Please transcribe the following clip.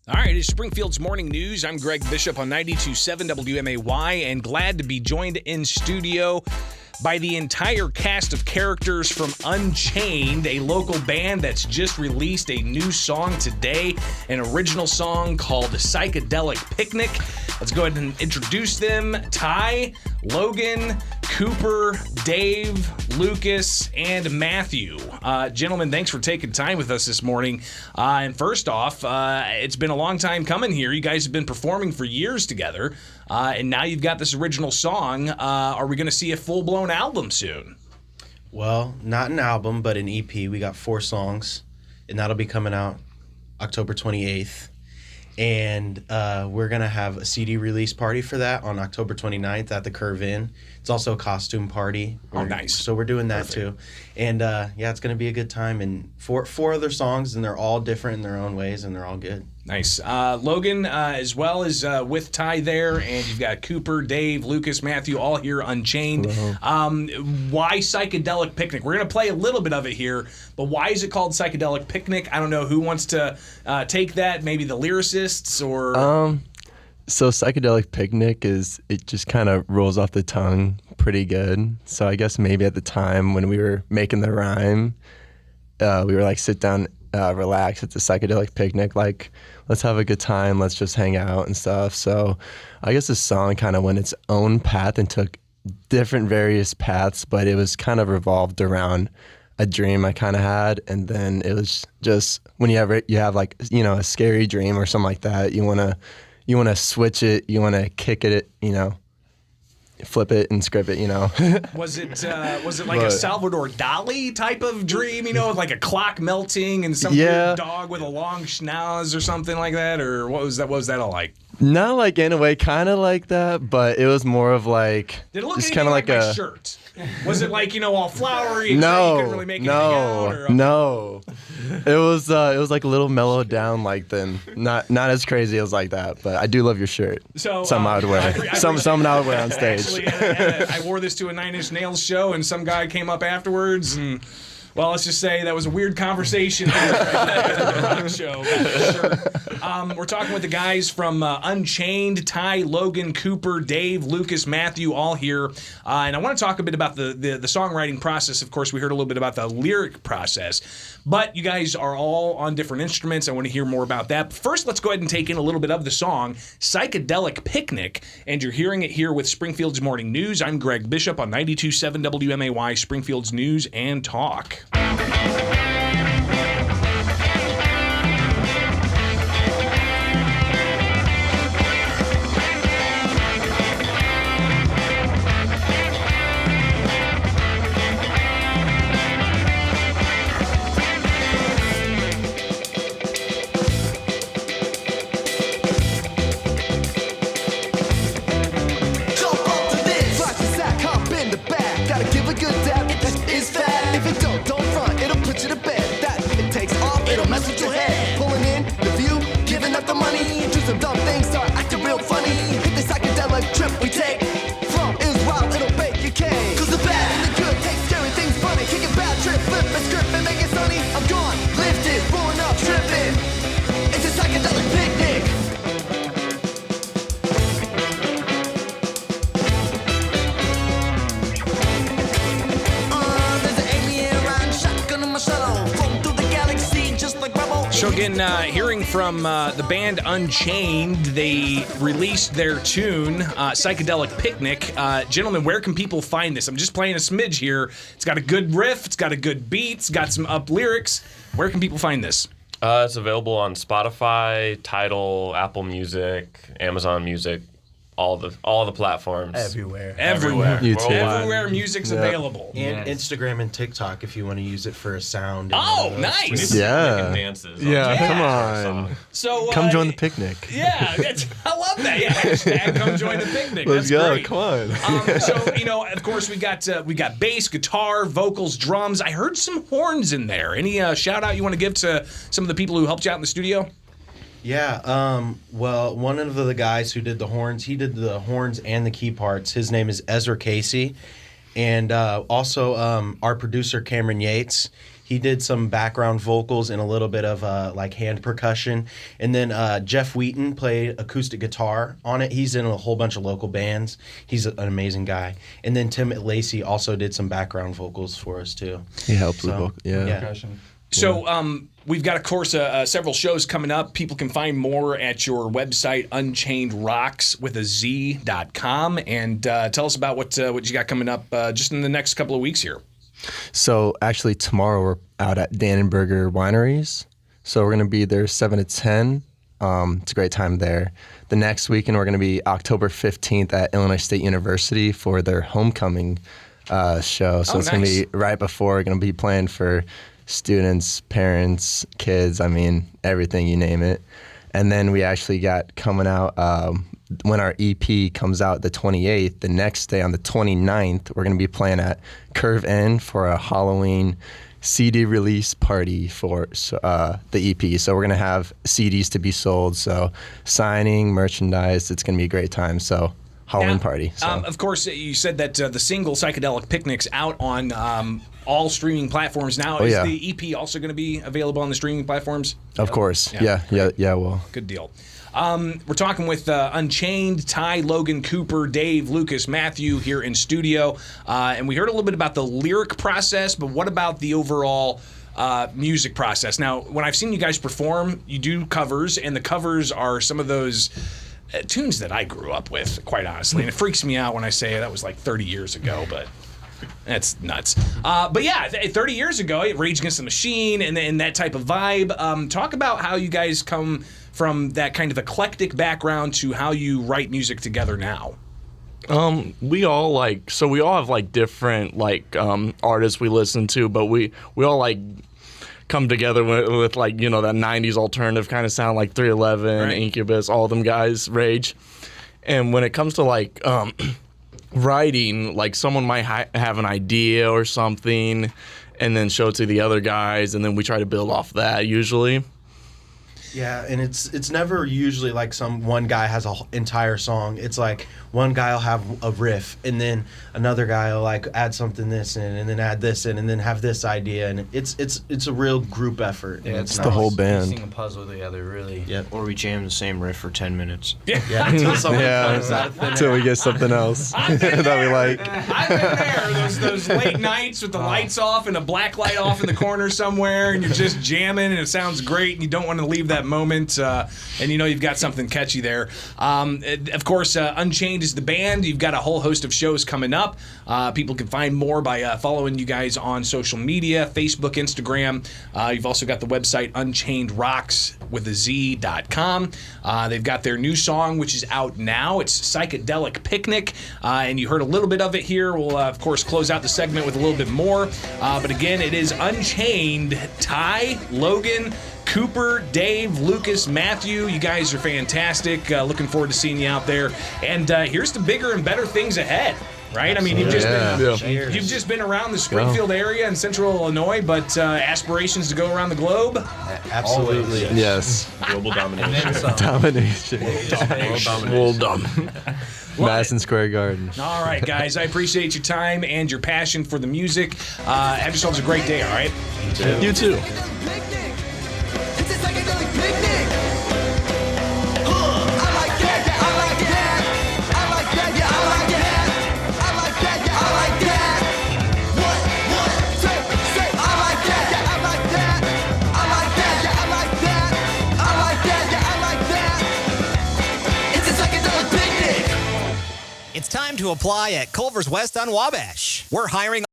All right, it's Springfield's Morning News. I'm Greg Bishop on 92.7 WMAY, and glad to be joined in studio by the entire cast of characters from Unchained, a local band that's just released a new song today, an original song called Psychedelic Picnic. Let's go ahead and introduce them. Ty, Logan, Cooper, Dave, Lucas, and Matthew. Gentlemen, thanks for taking time with us this morning. And first off, it's been a long time coming here. You guys have been performing for years together, and now you've got this original song. Are we going to see a full-blown album soon? Well, not an album, but an EP. We got 4 songs, and that'll be coming out October 28th. And we're going to have a CD release party for that on October 29th at the Curve Inn. It's also a costume party. Oh, nice. So we're doing that too. And yeah, it's going to be a good time. And four other songs, and they're all different in their own ways, and they're all good. Nice. Logan, as well as with Ty there, and you've got Cooper, Dave, Lucas, Matthew, all here Unchained. Why Psychedelic Picnic? We're going to play a little bit of it here, but why is it called Psychedelic Picnic? I don't know who wants to take that, maybe the lyricists or... So Psychedelic Picnic it just kind of rolls off the tongue pretty good. So I guess maybe at the time when we were making the rhyme, we were like, sit down, relax, it's a psychedelic picnic, like let's have a good time, let's just hang out and stuff. So I guess the song kind of went its own path and took different various paths, but it was kind of revolved around a dream I kind of had. And then it was just when you have like, you know, a scary dream or something like that, you want to switch it, you want to kick it, you know, flip it and script it, you know. Was it like a Salvador Dali type of dream, you know, like a clock melting and some weird dog with a long schnauz or something like that? Or what was that all like? Not like in a way, kind of like that, but it was more of like... Did it look anything like my shirt? Was it like, you know, all flowery and you couldn't really make anything out? Or, no. It was like a little mellowed down like then. Not as crazy as like that, but I do love your shirt. So some I would wear. Some I would wear on stage. Actually, I wore this to a Nine Inch Nails show, and some guy came up afterwards and... Well, let's just say that was a weird conversation at the rock show. Sure. We're talking with the guys from Unchained, Ty, Logan, Cooper, Dave, Lucas, Matthew, all here. And I want to talk a bit about the songwriting process. Of course, we heard a little bit about the lyric process. But you guys are all on different instruments. I want to hear more about that. But first, let's go ahead and take in a little bit of the song, Psychedelic Picnic. And you're hearing it here with Springfield's Morning News. I'm Greg Bishop on 92.7 WMAY, Springfield's News and Talk. Some dumb things start acting real funny. Hit the psychedelic trip we take. From is wild, it'll bake your cake. Cause the bad and the good take scary things funny. Kick a bad trip, flip a script and make it sunny. I'm gone, lifted, rolling up, tripping. It's a psychedelic picnic. There's an alien riding shotgun in my shuttle. Floating through the galaxy just like Rebel. So again, hearing from the band Unchained, they released their tune, Psychedelic Picnic. Gentlemen, where can people find this? I'm just playing a smidge here. It's got a good riff, it's got a good beat, it's got some up lyrics. Where can people find this? It's available on Spotify, Tidal, Apple Music, Amazon Music, all the platforms. Everywhere. YouTube. Everywhere music's available. And Instagram and TikTok if you want to use it for a sound. Oh, nice. Yeah. Dances. Come on. So come join the picnic. Yeah, I love that. Yeah, hashtag come join the picnic. Let's That's go. Great. Come on. So, you know, of course, we got bass, guitar, vocals, drums. I heard some horns in there. Any shout out you want to give to some of the people who helped you out in the studio? Yeah, well, one of the guys who did the horns, he did the horns and the key parts. His name is Ezra Casey. And also our producer, Cameron Yates, He did some background vocals and a little bit of like hand percussion. And then Jeff Wheaton played acoustic guitar on it. He's in a whole bunch of local bands. He's an amazing guy. And then Tim Lacey also did some background vocals for us too. He helps with vocal. Yeah. So we've got, of course, several shows coming up. People can find more at your website, unchainedrocks.com. And tell us about what you got coming up just in the next couple of weeks here. So actually tomorrow we're out at Dannenberger Wineries. So we're going to be there 7 to 10. It's a great time there. The next weekend we're going to be October 15th at Illinois State University for their homecoming show. So it's going to be right before. We're going to be playing for students, parents, kids, I mean, everything, you name it. And then we actually got coming out, when our EP comes out the 28th, the next day on the 29th, we're going to be playing at Curve Inn for a Halloween CD release party for the EP. So we're going to have CDs to be sold. So signing, merchandise, it's going to be a great time. So Halloween party. So. Of course, you said that the single Psychedelic Picnic's out on all streaming platforms now. Is the EP also going to be available on the streaming platforms? Of course. Yeah, well. Good deal. We're talking with Unchained, Ty, Logan, Cooper, Dave, Lucas, Matthew here in studio. And we heard a little bit about the lyric process, but what about the overall music process? Now, when I've seen you guys perform, you do covers, and the covers are some of those tunes that I grew up with, quite honestly. And it freaks me out when I say that was like 30 years ago, but that's nuts. But yeah, 30 years ago, Rage Against the Machine and that type of vibe. Talk about how you guys come from that kind of eclectic background to how you write music together now. We all have like different artists we listen to, but we all like come together with like, you know, that 90s alternative kind of sound, like 311, right. Incubus, all them guys, Rage. And when it comes to like writing, like someone might have an idea or something and then show it to the other guys, and then we try to build off that usually. Yeah, and it's never usually like some one guy has an entire song. It's like one guy will have a riff, and then another guy will like add something this in, and then add this in, and then have this idea, and it's a real group effort. Yeah, it's the whole band. Piecing a puzzle together, really. Yep. Or we jam the same riff for 10 minutes. Yeah, until we get something else that we like. I've been there. Those late nights with the lights off and a black light off in the corner somewhere, and you're just jamming, and it sounds great, and you don't want to leave that moment, and you know you've got something catchy there. Of course, Unchained is the band. You've got a whole host of shows coming up. People can find more by following you guys on social media, Facebook, Instagram. You've also got the website unchainedrocks.com. They've got their new song, which is out now. It's Psychedelic Picnic, and you heard a little bit of it here. We'll, of course, close out the segment with a little bit more. But again, it is Unchained. Ty, Logan, Cooper, Dave, Lucas, Matthew, you guys are fantastic. Looking forward to seeing you out there. And here's the bigger and better things ahead, right? I mean, you've just been around the Springfield area and Central Illinois, but aspirations to go around the globe? Absolutely. Yes. Global domination. Domination. World domination. Madison Square Garden. All right, guys. I appreciate your time and your passion for the music. Have yourselves a great day, all right? You too. It's a psychedelic picnic. I like that, yeah, I like that. I like that, yeah, I like that. I like that, yeah, I like that. What, say, I like that, yeah, I like that. I like that, yeah, I like that. I like that, yeah, I like that. It's a psychedelic picnic. It's time to apply at Culver's West on Wabash. We're hiring